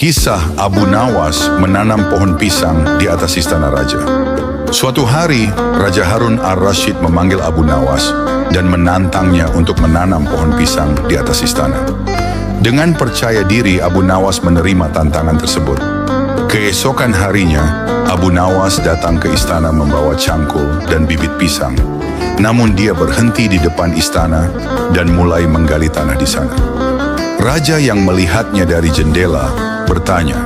Kisah Abu Nawas menanam pohon pisang di atas istana raja. Suatu hari, Raja Harun al-Rashid memanggil Abu Nawas dan menantangnya untuk menanam pohon pisang di atas istana. Dengan percaya diri, Abu Nawas menerima tantangan tersebut. Keesokan harinya, Abu Nawas datang ke istana membawa cangkul dan bibit pisang. Namun dia berhenti di depan istana dan mulai menggali tanah di sana. Raja yang melihatnya dari jendela bertanya,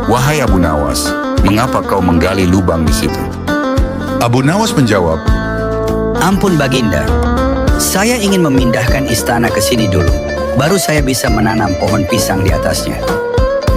"Wahai Abu Nawas, mengapa kau menggali lubang di situ?" Abu Nawas menjawab, Ampun Baginda, saya ingin memindahkan istana ke sini dulu. Baru saya bisa menanam pohon pisang di atasnya.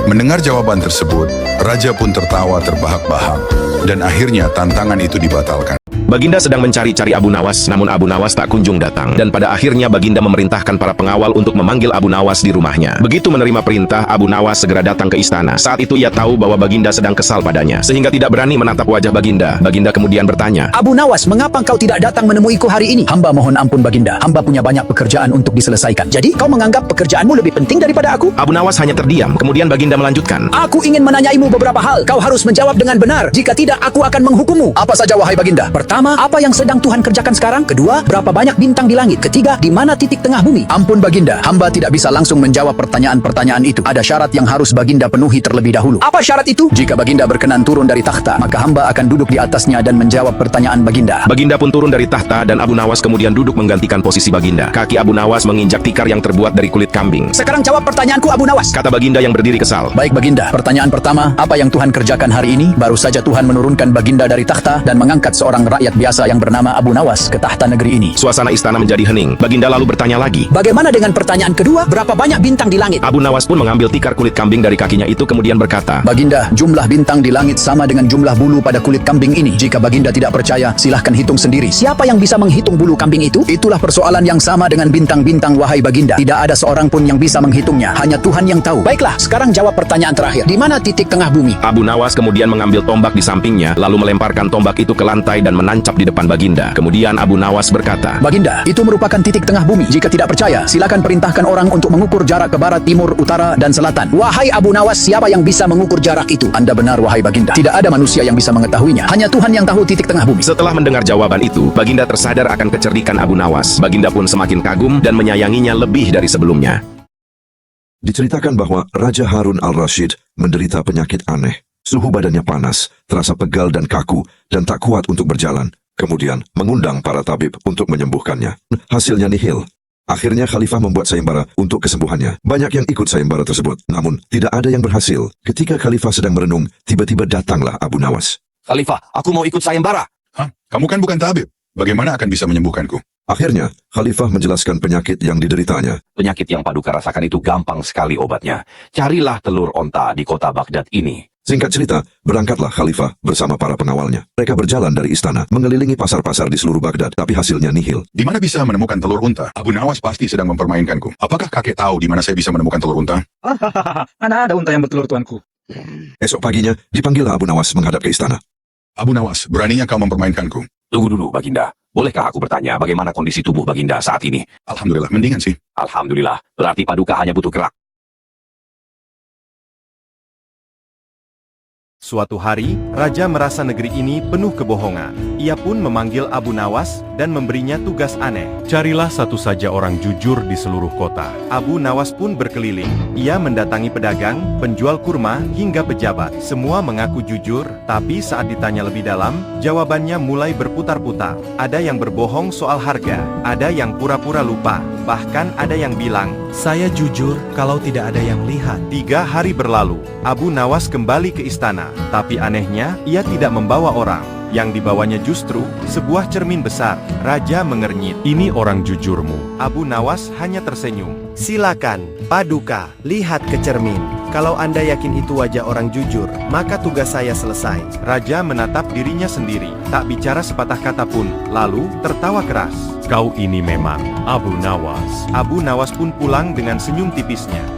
Mendengar jawaban tersebut, Raja pun tertawa terbahak-bahak dan akhirnya tantangan itu dibatalkan. Baginda sedang mencari-cari Abu Nawas, namun Abu Nawas tak kunjung datang. Dan pada akhirnya Baginda memerintahkan para pengawal untuk memanggil Abu Nawas di rumahnya. Begitu menerima perintah, Abu Nawas segera datang ke istana. Saat itu ia tahu bahwa Baginda sedang kesal padanya, sehingga tidak berani menatap wajah Baginda. Baginda kemudian bertanya, Abu Nawas, mengapa engkau tidak datang menemuiku hari ini? Hamba mohon ampun Baginda, hamba punya banyak pekerjaan untuk diselesaikan. Jadi kau menganggap pekerjaanmu lebih penting daripada aku? Abu Nawas hanya terdiam, kemudian Baginda melanjutkan, Aku ingin menanyaimu beberapa hal. Kau harus menjawab dengan benar. Jika tidak, aku akan menghukummu. Apa saja wahai Baginda? Pertama, apa yang sedang Tuhan kerjakan sekarang? Kedua, berapa banyak bintang di langit? Ketiga, di mana titik tengah bumi? Ampun Baginda, hamba tidak bisa langsung menjawab pertanyaan-pertanyaan itu. Ada syarat yang harus Baginda penuhi terlebih dahulu. Apa syarat itu? Jika Baginda berkenan turun dari takhta, maka hamba akan duduk di atasnya dan menjawab pertanyaan Baginda. Baginda pun turun dari takhta dan Abu Nawas kemudian duduk menggantikan posisi Baginda. Kaki Abu Nawas menginjak tikar yang terbuat dari kulit kambing. Sekarang jawab pertanyaanku Abu Nawas. Kata Baginda yang berdiri kesal. Baik Baginda, pertanyaan pertama, apa yang Tuhan kerjakan hari ini? Baru saja Tuhan menurunkan Baginda dari takhta dan mengangkat seorang rakyat biasa yang bernama Abu Nawas ke tahta negeri ini. Suasana istana menjadi hening. Baginda lalu bertanya lagi. Bagaimana dengan pertanyaan kedua? Berapa banyak bintang di langit? Abu Nawas pun mengambil tikar kulit kambing dari kakinya itu kemudian berkata, Baginda, jumlah bintang di langit sama dengan jumlah bulu pada kulit kambing ini. Jika Baginda tidak percaya, silahkan hitung sendiri. Siapa yang bisa menghitung bulu kambing itu? Itulah persoalan yang sama dengan bintang-bintang wahai Baginda. Tidak ada seorang pun yang bisa menghitungnya. Hanya Tuhan yang tahu. Baiklah, sekarang jawab pertanyaan terakhir. Di mana titik tengah bumi? Abu Nawas kemudian mengambil tombak di sampingnya, lalu melemparkan tombak itu ke lantai dan menancap di depan Baginda. Kemudian Abu Nawas berkata, Baginda, itu merupakan titik tengah bumi. Jika tidak percaya, silakan perintahkan orang untuk mengukur jarak ke barat, timur, utara, dan selatan. Wahai Abu Nawas, siapa yang bisa mengukur jarak itu? Anda benar, wahai Baginda. Tidak ada manusia yang bisa mengetahuinya. Hanya Tuhan yang tahu titik tengah bumi. Setelah mendengar jawaban itu, Baginda tersadar akan kecerdikan Abu Nawas. Baginda pun semakin kagum dan menyayanginya lebih dari sebelumnya. Diceritakan bahwa Raja Harun al-Rashid menderita penyakit aneh. Suhu badannya panas, terasa pegal dan kaku, dan tak kuat untuk berjalan. Kemudian mengundang para tabib untuk menyembuhkannya. Hasilnya nihil. Akhirnya Khalifah membuat sayembara untuk kesembuhannya. Banyak yang ikut sayembara tersebut, namun tidak ada yang berhasil. Ketika Khalifah sedang merenung, tiba-tiba datanglah Abu Nawas. Khalifah, aku mau ikut sayembara. "Hah? Kamu kan bukan tabib. Bagaimana akan bisa menyembuhkanku?" Akhirnya, Khalifah menjelaskan penyakit yang dideritanya. Penyakit yang Paduka rasakan itu gampang sekali obatnya. Carilah telur onta di kota Baghdad ini. Singkat cerita, berangkatlah Khalifah bersama para pengawalnya. Mereka berjalan dari istana, mengelilingi pasar-pasar di seluruh Baghdad, tapi hasilnya nihil. Di mana bisa menemukan telur unta? Abu Nawas pasti sedang mempermainkanku. Apakah kakek tahu di mana saya bisa menemukan telur unta? Mana ada unta yang bertelur tuanku? Esok paginya, dipanggillah Abu Nawas menghadap ke istana. Abu Nawas, beraninya kau mempermainkanku? Tunggu dulu, Baginda. Bolehkah aku bertanya bagaimana kondisi tubuh Baginda saat ini? Alhamdulillah, mendingan sih. Alhamdulillah, berarti Paduka hanya butuh gerak. Suatu hari, Raja merasa negeri ini penuh kebohongan. Ia pun memanggil Abu Nawas dan memberinya tugas aneh. Carilah satu saja orang jujur di seluruh kota. Abu Nawas pun berkeliling. Ia mendatangi pedagang, penjual kurma, hingga pejabat. Semua mengaku jujur, tapi saat ditanya lebih dalam, jawabannya mulai berputar-putar. Ada yang berbohong soal harga, ada yang pura-pura lupa, bahkan ada yang bilang, "Saya jujur kalau tidak ada yang lihat." 3 hari berlalu, Abu Nawas kembali ke istana. Tapi anehnya, ia tidak membawa orang. Yang dibawanya justru sebuah cermin besar. Raja mengernyit. "Ini orang jujurmu." Abu Nawas hanya tersenyum. Silakan, Paduka, lihat ke cermin. Kalau Anda yakin itu wajah orang jujur, maka tugas saya selesai. Raja menatap dirinya sendiri, tak bicara sepatah kata pun, lalu tertawa keras. "Kau ini memang Abu Nawas." Abu Nawas pun pulang dengan senyum tipisnya.